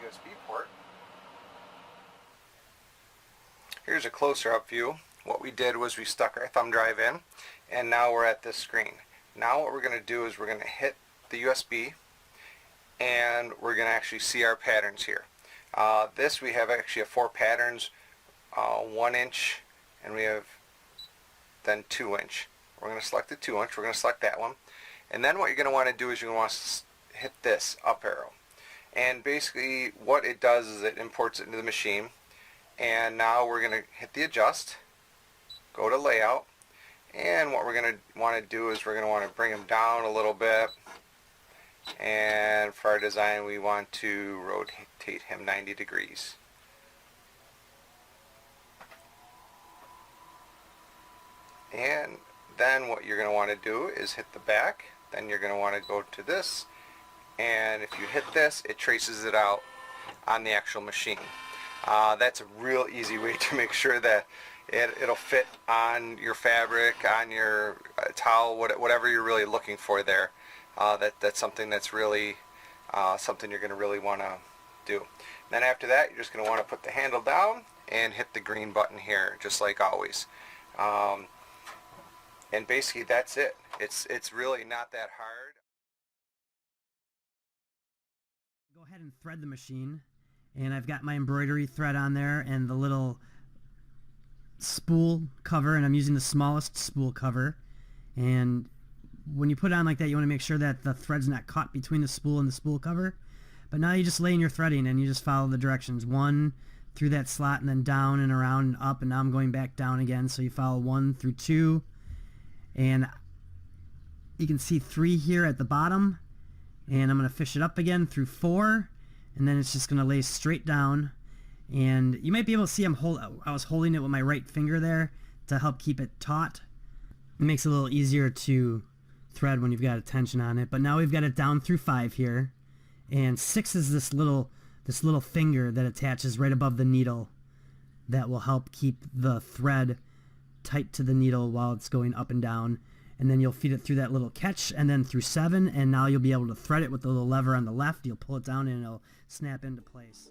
USB port. Here's a closer up view. What we did was we stuck our thumb drive in, and now we're at this screen. Now what we're going to do is we're going to hit the USB, and we're going to actually see our patterns here. This we have actually 4 patterns, 1 inch, and we have then 2 inch. We're going to select the 2 inch. We're going to select that one, and then what you're going to want to do is you're going to want to hit this up arrow, and basically what it does is it imports it into the machine. And now we're going to hit the adjust, go to layout, and what we're going to want to do is we're going to want to bring them down a little bit, and for our design we want to rotate him 90 degrees. And then what you're going to want to do is hit the back, then you're going to want to go to this, and if you hit this, it traces it out on the actual machine. That's a real easy way to make sure that it'll fit on your fabric, on your towel, whatever you're really looking for there. That's something that's really something you're going to really want to do. Then after that, you're just going to want to put the handle down and hit the green button here, just like always. And basically that's it. It's really not that hard. Go ahead and thread the machine. And I've got my embroidery thread on there and the little spool cover, and I'm using the smallest spool cover. And when you put it on like that, you want to make sure that the thread's not caught between the spool and the spool cover. But now you just lay in your threading and you just follow the directions. 1 through that slot, and then down and around and up, and now I'm going back down again. So you follow 1 through 2, and you can see 3 here at the bottom, and I'm going to fish it up again through 4. And then it's just going to lay straight down, and you might be able to see I was holding it with my right finger there to help keep it taut. It makes it a little easier to thread when you've got a tension on it. But now we've got it down through 5 here, and 6 is this little finger that attaches right above the needle that will help keep the thread tight to the needle while it's going up and down. And then you'll feed it through that little catch, and then through 7, and now you'll be able to thread it with the little lever on the left. You'll pull it down and it'll snap into place.